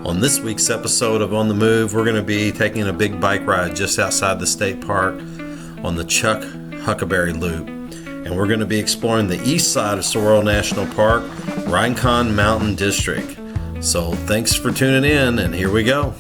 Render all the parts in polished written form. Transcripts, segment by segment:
On this week's episode of On the Move, we're going to be taking a big bike ride just outside the state park on the Chuck Huckleberry Loop. And we're going to be exploring the east side of Saguaro National Park, Park-Rincon Mountain District. So thanks for tuning in, and here we go.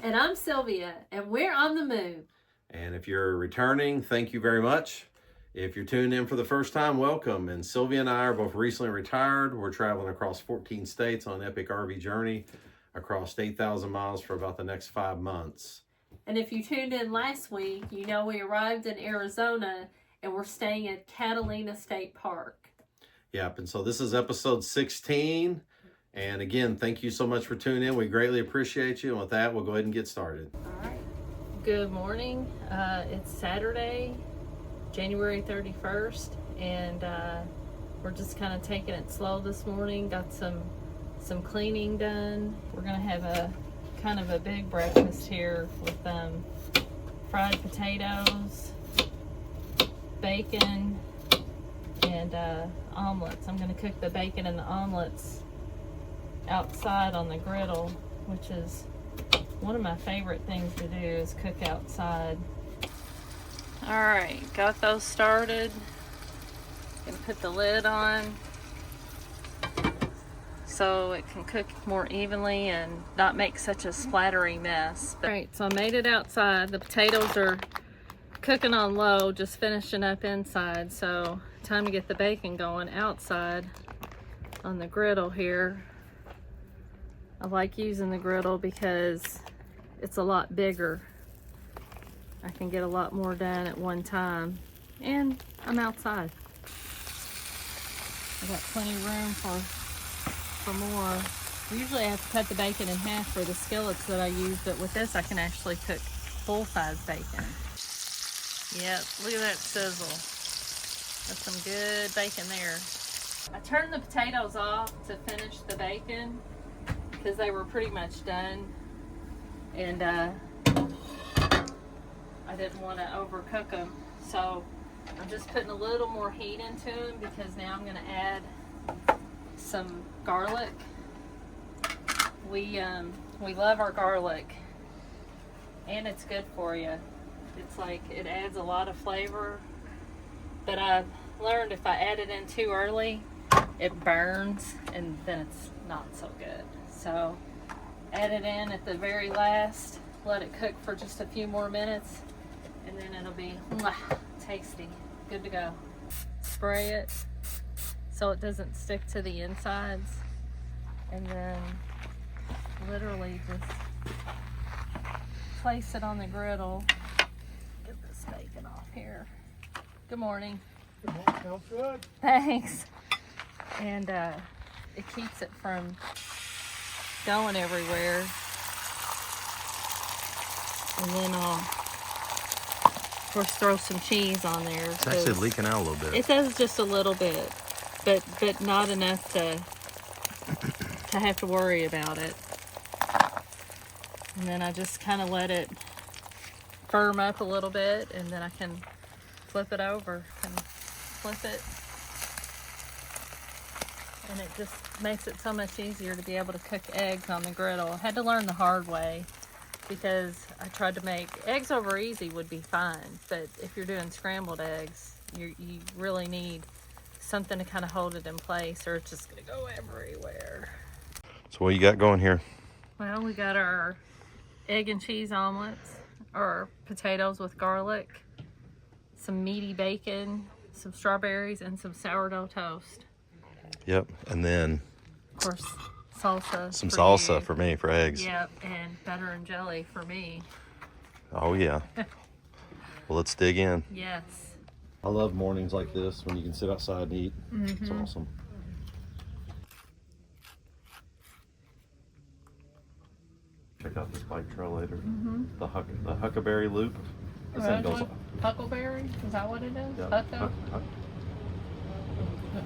And I'm Sylvia, and we're on the move. And if you're returning, thank you very much. If you're tuned in for the first time, welcome. And Sylvia and I are both recently retired. We're traveling across 14 states on an epic RV journey across 8,000 miles for about the next 5 months. And if you tuned in last week, you know we arrived in Arizona and we're staying at Catalina State Park. Yep, and so this is episode 16. And again, thank you so much for tuning in. We greatly appreciate you. And with that, we'll go ahead and get started. All right. Good morning. It's Saturday, January 31st, and we're just kind of taking it slow this morning. Got some cleaning done. We're going to have a kind of a big breakfast here with fried potatoes, bacon, and omelets. I'm going to cook the bacon and the omelets outside on the griddle, which is one of my favorite things to do, is cook outside. All right, got those started. Gonna put the lid on so it can cook more evenly and not make such a splattery mess. All right, so I made it outside. The potatoes are cooking on low, just finishing up inside, so time to get the bacon going outside on the griddle here. I like using the griddle because it's a lot bigger. I can get a lot more done at one time, and I'm outside. I got plenty of room for more. Usually I have to cut the bacon in half for the skillets that I use, but with this I can actually cook full-size bacon. Yep, look at that sizzle. That's some good bacon there. I turned the potatoes off to finish the bacon because they were pretty much done, and I didn't want to overcook them, so I'm just putting a little more heat into them because now I'm going to add some garlic. We love our garlic, and it's good for you. It's like it adds a lot of flavor, but I've learned if I add it in too early, it burns, and then it's not so good. So add it in at the very last, let it cook for just a few more minutes, and then it'll be tasty, good to go. Spray it so it doesn't stick to the insides, and then literally just place it on the griddle. Get this bacon off here. Good morning. Good morning, sounds good. Thanks. And it keeps it from going everywhere. And then I'll, of course, throw some cheese on there. It's actually leaking out a little bit. It does just a little bit, but not enough to have to worry about it. And then I just kind of let it firm up a little bit, and then I can flip it over and flip it. And it just makes it so much easier to be able to cook eggs on the griddle. I had to learn the hard way because I tried to make eggs over easy would be fine, but if you're doing scrambled eggs, you really need something to kind of hold it in place, or it's just gonna go everywhere. So what you got going here? Well, we got our egg and cheese omelets, or potatoes with garlic, some meaty bacon, some strawberries, and some sourdough toast. Yep, and then Of course, salsa. some for salsa you. for me, for eggs. Yep, and butter and jelly for me. Oh yeah. Well, let's dig in. Yes. I love mornings like this when you can sit outside and eat. It's awesome. check out this bike trail later. The Huckleberry Loop. This thing goes Huckleberry? Is that what it is? Yeah.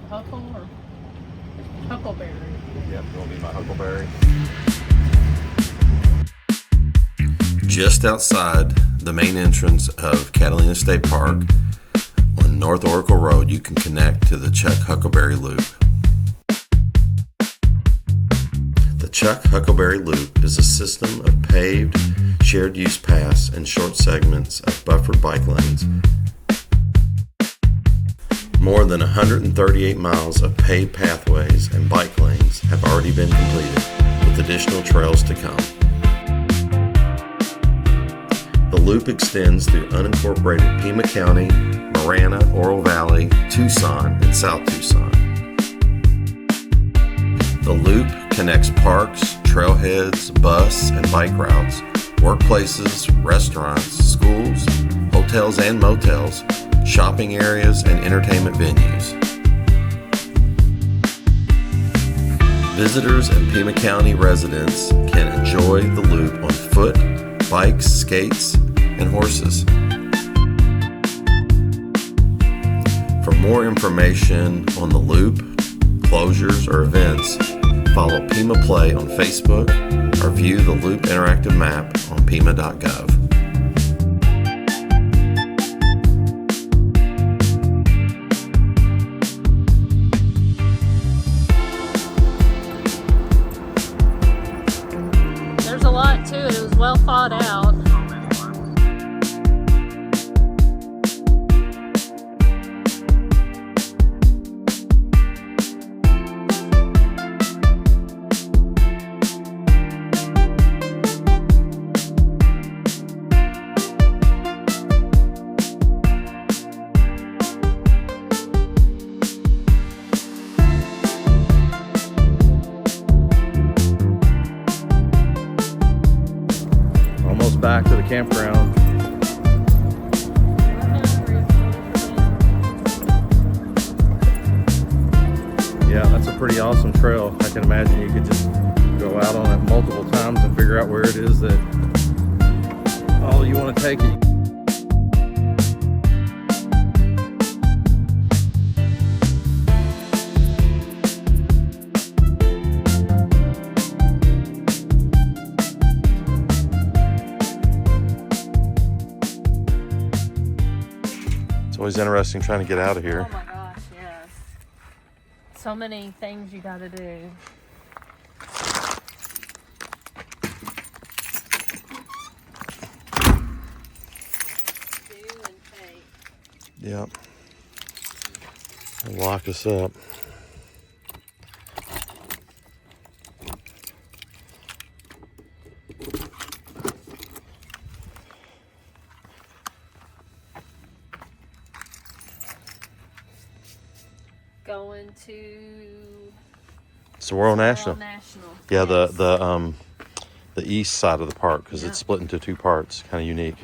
Huckle or Huckleberry? Yep, it'll be my Huckleberry. Just outside the main entrance of Catalina State Park on North Oracle Road, you can connect to the Chuck Huckleberry Loop. The Chuck Huckleberry Loop is a system of paved, shared use paths and short segments of buffered bike lanes. More than 138 miles of paved pathways and bike lanes have already been completed, with additional trails to come. The loop extends through unincorporated Pima County, Marana, Oro Valley, Tucson, and South Tucson. The loop connects parks, trailheads, bus and bike routes, workplaces, restaurants, schools, hotels and motels, shopping areas, and entertainment venues. Visitors and Pima County residents can enjoy the loop on foot, bikes, skates, and horses. For more information on the loop, closures, or events, follow Pima Play on Facebook or view the Loop interactive map on pima.gov. There's a lot to it. It was well thought out. Back to the campground. Yeah, that's a pretty awesome trail. I can imagine you could just go out on it multiple times and figure out where it is that you want to take it. It's always interesting trying to get out of here. Oh my gosh, yes. So many things you gotta do. Do and take. Yep. It'll lock us up. Going to Saguaro National. Yeah, yes. the east side of the park, because it's split into two parts. Kind of unique.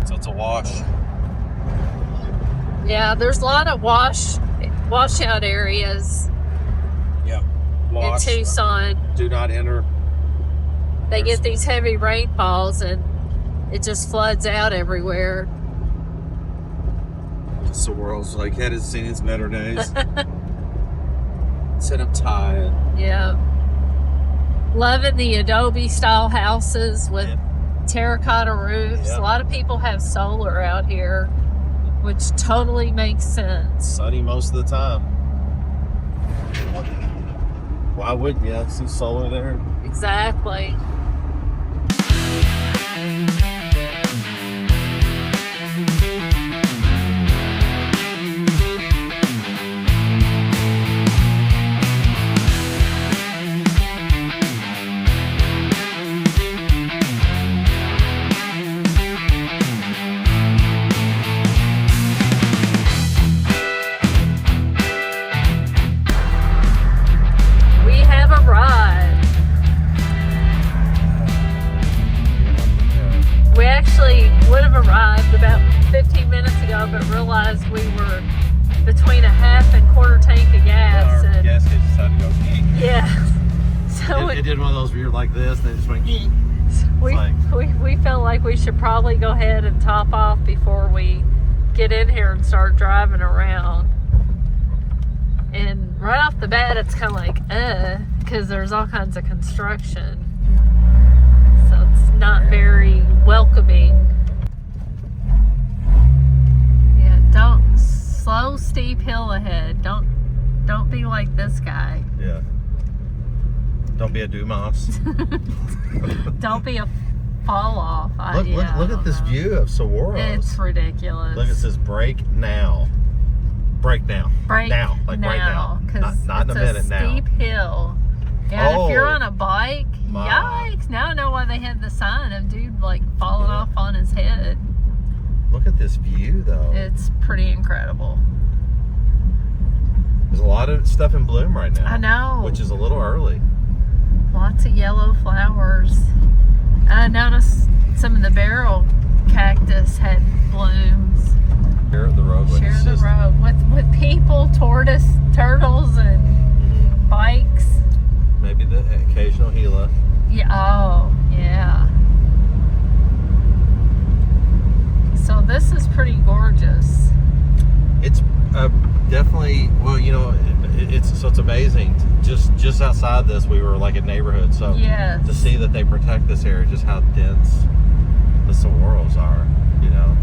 So it's a wash. Yeah, there's a lot of washout areas. Yeah. Wash. In Tucson. Do not enter. They get these heavy rainfalls and it just floods out everywhere. Saguaro's like hadn't seen its better days. Said I'm tired. Yeah. Loving the Adobe style houses with terracotta roofs. Yeah. A lot of people have solar out here, which totally makes sense. Sunny most of the time. Why wouldn't you? See solar there. Exactly. But realized we were between a half and quarter tank of gas. Our gas station decided to go. Yeah. So it did one of those where you're like this, and it just went. We felt like we should probably go ahead and top off before we get in here and start driving around. And right off the bat, it's kind of like, because there's all kinds of construction. So it's not very welcoming. Yeah, slow, steep hill ahead. Don't be like this guy. Yeah. Don't be a Dumas. Don't be a fall off. Look at this view of Saguaro. It's ridiculous. Look, it says break now. Break now. Break now. Like now, right now. Not in a minute now. It's a steep hill. Yeah, Oh, if you're on a bike, my. yikes. Now I know why they had the sign of dude like falling off on his head. Look at this view though. It's pretty incredible. There's a lot of stuff in bloom right now. I know. Which is a little early. Lots of yellow flowers. I noticed some of the barrel cactus had blooms. Share the road. Share the road with people, turtles, and bikes. Maybe the occasional Gila. Yeah. Oh, yeah. So this is pretty gorgeous. It's definitely, well, you know, it's amazing. Just outside this, we were like a neighborhood. So yes. To see that they protect this area, just how dense the saguaros are, you know.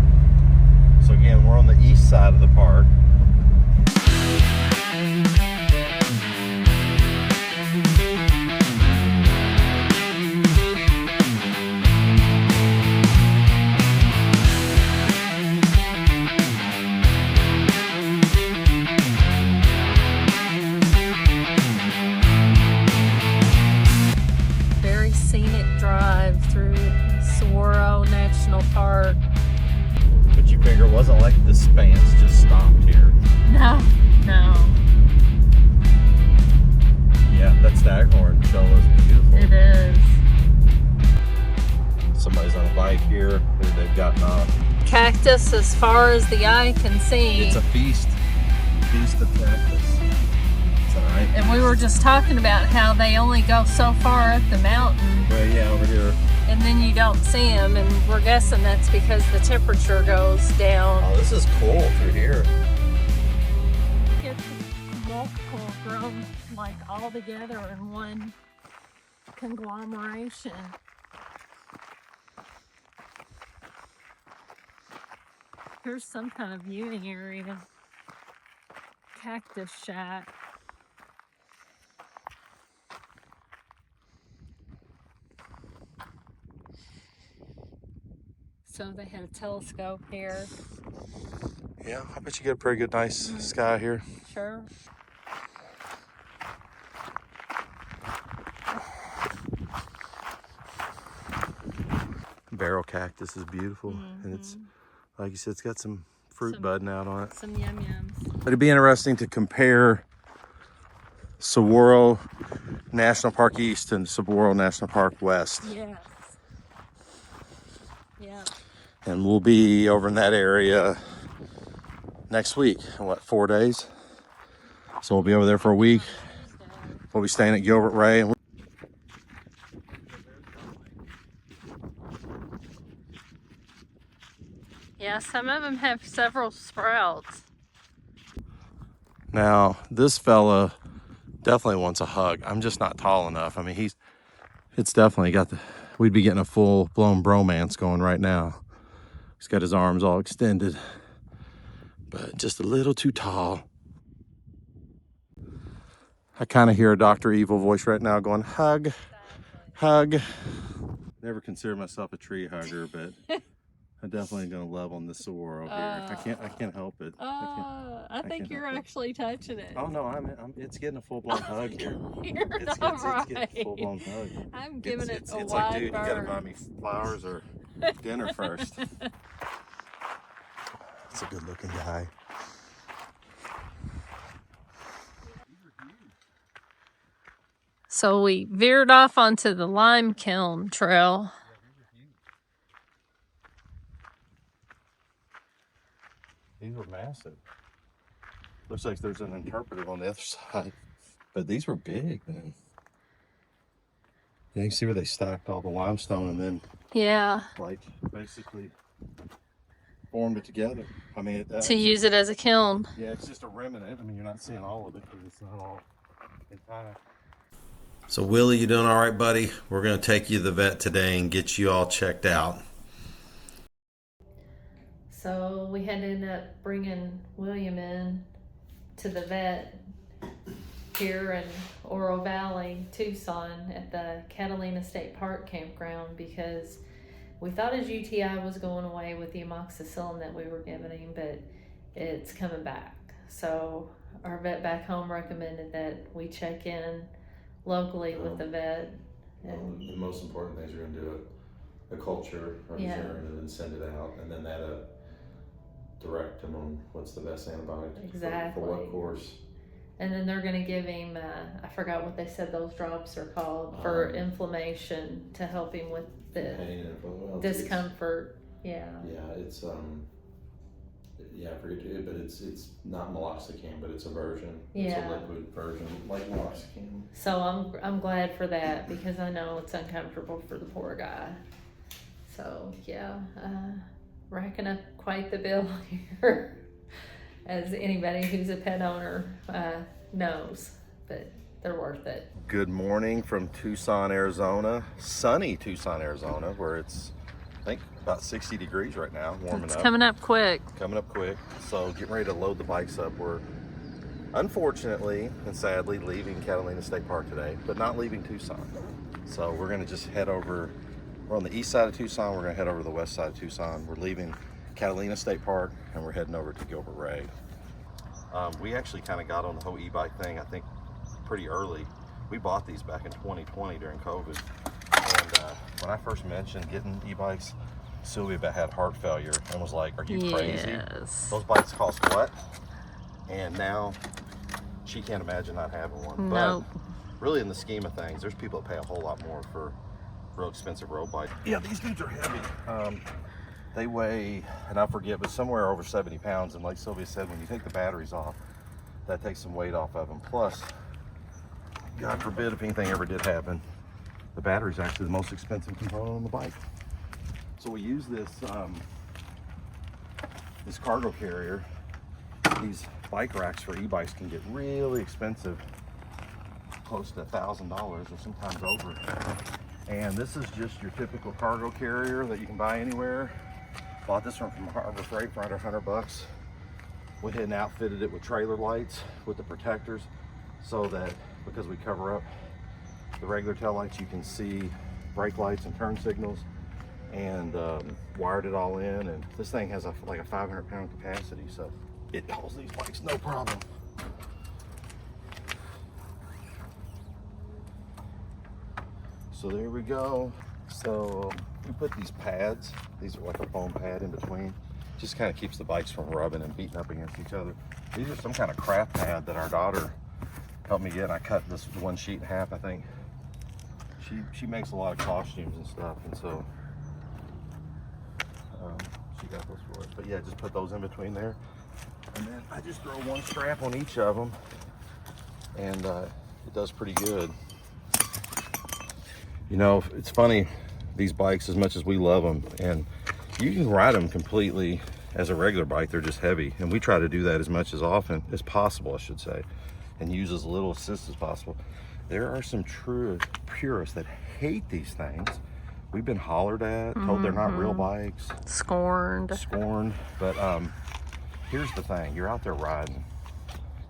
So again, we're on the east side of the park. Very scenic drive through Saguaro National Park. But you figure it wasn't like the Spans just stopped here. No. Yeah, that staghorn show is beautiful. It is. Somebody's on a bike here. They've gotten off. Cactus as far as the eye can see. It's a feast. Feast of cactus. It's all right. And we were just talking about how they only go so far up the mountain. Well, yeah, over here. And then you don't see them, and we're guessing that's because the temperature goes down. Oh, this is cool through here. It's multiple grown like all together in one conglomeration. Here's some kind of viewing area. Cactus shack. So they had a telescope here. Yeah, I bet you get a pretty good, nice sky here. Sure. Barrel cactus is beautiful, and it's like you said, it's got some fruit budding out on it. Some yum-yums. It'd be interesting to compare Saguaro National Park East and Saguaro National Park West. Yes. Yeah. And we'll be over in that area next week. What, 4 days? So we'll be over there for a week. We'll be staying at Gilbert Ray. And yeah, some of them have several sprouts. now, this fella definitely wants a hug. I'm just not tall enough. I mean, it's definitely got we'd be getting a full-blown bromance going right now. He's got his arms all extended, but just a little too tall. I kind of hear a Dr. Evil voice right now going, hug, hug. Never consider myself a tree hugger, but I'm definitely gonna love on this saguaro here. I can't help it. I think you're actually touching it. Oh no, it's getting a full-blown hug here. It's right. getting a full-blown hug. I'm giving it a it's wide like, dude, berth. you gotta buy me flowers or dinner first. It's a good-looking guy. So we veered off onto the lime kiln trail. These were massive. Looks like there's an interpretive on the other side, but these were big, man. Yeah, you can see where they stacked all the limestone and then Yeah. like basically formed it together. I mean, To use it as a kiln. yeah, it's just a remnant. I mean, you're not seeing all of it because it's not all entire. So Willie, you doing all right, buddy? We're going to take you to the vet today and get you all checked out. So we had to end up bringing William in to the vet here in Oro Valley, Tucson, at the Catalina State Park campground because we thought his UTI was going away with the amoxicillin that we were giving him, but it's coming back. So our vet back home recommended that we check in locally with the vet. And the most important things, you're going to do a culture of his urine and then send it out, and then that'll direct him on what's the best antibiotic for what course. And then they're going to give him, I forgot what they said those drops are called, for inflammation to help him with the pain and discomfort. Yeah, it's I forget it, but it's not meloxicam, but it's a version. It's a liquid version like meloxicam. So I'm glad for that because I know it's uncomfortable for the poor guy. So racking up quite the bill here, as anybody who's a pet owner knows, but they're worth it. Good morning from Tucson, Arizona. Sunny Tucson, Arizona, where it's, I think, about 60 degrees right now, warming up. It's coming up quick. So getting ready to load the bikes up. We're unfortunately and sadly leaving Catalina State Park today, but not leaving Tucson. So we're gonna just head over, we're on the east side of Tucson, we're gonna head over to the west side of Tucson. We're leaving Catalina State Park and we're heading over to Gilbert Ray. We actually kind of got on the whole e-bike thing, I think, pretty early. We bought these back in 2020 during COVID. And when I first mentioned getting e-bikes, Sylvia had heart failure and was like, "Are you crazy? Those bikes cost what?" And now she can't imagine not having one. Nope. But really, in the scheme of things, there's people that pay a whole lot more for real expensive road bikes. Yeah, these dudes are heavy. They weigh, and I forget, but somewhere over 70 pounds. And like Sylvia said, when you take the batteries off, that takes some weight off of them. Plus, God forbid if anything ever did happen, the battery is actually the most expensive component on the bike. So we use this this cargo carrier. These bike racks for e-bikes can get really expensive, close to $1,000 or sometimes over. And this is just your typical cargo carrier that you can buy anywhere. Bought this one from Harbor Freight for under $100. Went ahead and outfitted it with trailer lights with the protectors so that, because we cover up the regular tail lights, you can see brake lights and turn signals, and wired it all in. And this thing has like a 500-pound capacity, so it holds these bikes no problem. So there we go. So we put these pads, these are like a foam pad in between, just kind of keeps the bikes from rubbing and beating up against each other. These are some kind of craft pad that our daughter helped me get. I cut this one sheet in half, I think. She makes a lot of costumes and stuff, and so she got those for us. But yeah, just put those in between there, and then I just throw one strap on each of them, and it does pretty good. You know, it's funny, these bikes, as much as we love them, and you can ride them completely as a regular bike, they're just heavy, and we try to do that as much as often as possible, I should say, and use as little assist as possible. There are some true purists that hate these things. We've been hollered at, told they're not real bikes. Scorned. But here's the thing, you're out there riding,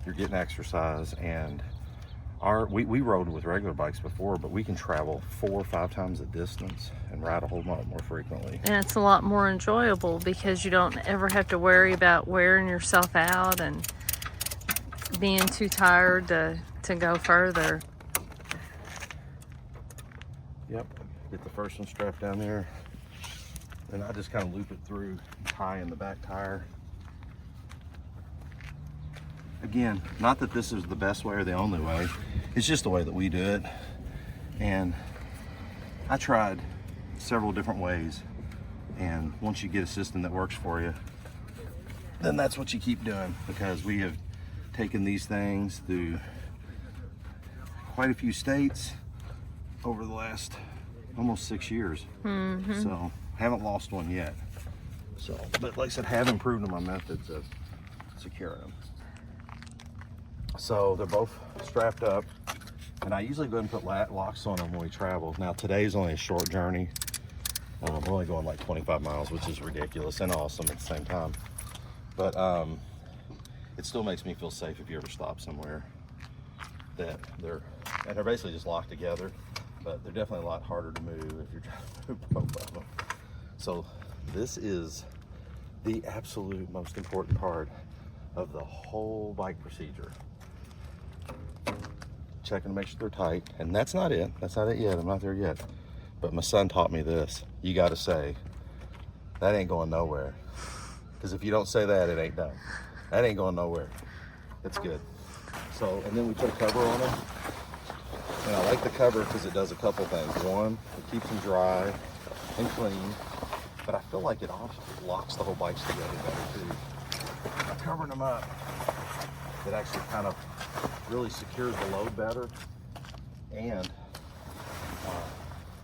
you're getting exercise, and we rode with regular bikes before, but we can travel 4 or 5 times the distance and ride a whole lot more frequently. And it's a lot more enjoyable because you don't ever have to worry about wearing yourself out and being too tired to go further. Yep, get the first one strapped down there. Then I just kind of loop it through, tie in the back tire. Again, not that this is the best way or the only way, it's just the way that we do it. And I tried several different ways, and once you get a system that works for you, then that's what you keep doing, because we have taken these things through quite a few states, over the last almost 6 years. Mm-hmm. So haven't lost one yet. So, but like I said, have improved on my methods of securing them. So they're both strapped up, and I usually go ahead and put locks on them when we travel. Now today's only a short journey. We're only going like 25 miles, which is ridiculous and awesome at the same time. But it still makes me feel safe if you ever stop somewhere. That they're basically just locked together, but they're definitely a lot harder to move if you're trying to move both of them. So this is the absolute most important part of the whole bike procedure. Checking to make sure they're tight, and that's not it. That's not it yet. I'm not there yet. But my son taught me this. You got to say, that ain't going nowhere. Because if you don't say that, it ain't done. That ain't going nowhere. That's good. So, and then we put a cover on them. And I like the cover because it does a couple things. One, it keeps them dry and clean. But I feel like it also locks the whole bikes together better too. By covering them up, it actually kind of really secures the load better. And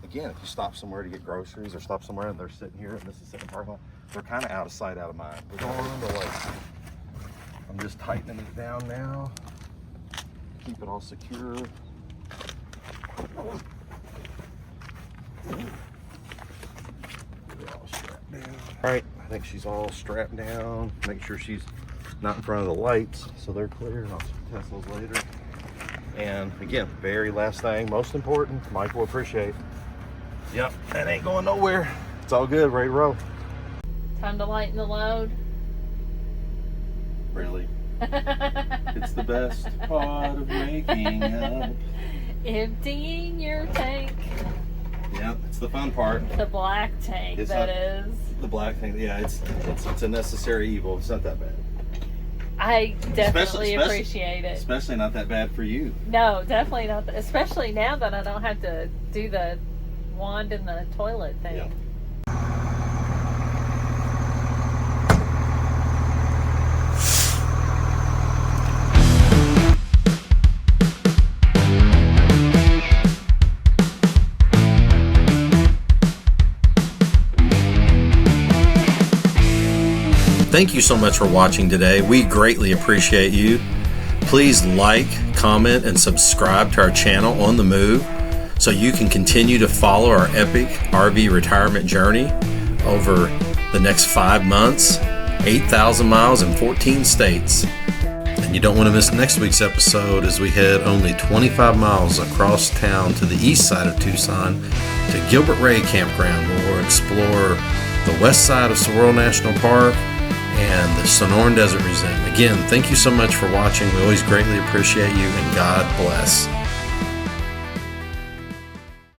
again, if you stop somewhere to get groceries or stop somewhere and they're sitting here and this is sitting in the parking lot, they're kind of out of sight, out of mind. We're going to like, I'm just tightening it down now. Keep it all secure. All strapped down. All right, I think she's all strapped down. Make sure she's not in front of the lights so they're clear, and I'll test those later. And again, very last thing, most important, Mike will appreciate. Yep, that ain't going nowhere. It's all good, ready to roll. Time to lighten the load. Really? It's the best part of waking up. Emptying your tank. Yeah, it's the fun part. The black tank, It's that not- is. The black thing, yeah, it's a necessary evil. It's not that bad. I definitely Especially- appreciate it. Especially not that bad for you. No, definitely not. Especially now that I don't have to do the wand in the toilet thing. Yeah. Thank you so much for watching today. We greatly appreciate you. Please like, comment, and subscribe to our channel On the Move so you can continue to follow our epic RV retirement journey over the next 5 months, 8,000 miles in 14 states. And you don't want to miss next week's episode as we head only 25 miles across town to the east side of Tucson to Gilbert Ray Campground, where we'll explore the west side of Saguaro National Park and the Sonoran Desert Museum. Again, thank you so much for watching. We always greatly appreciate you, and God bless.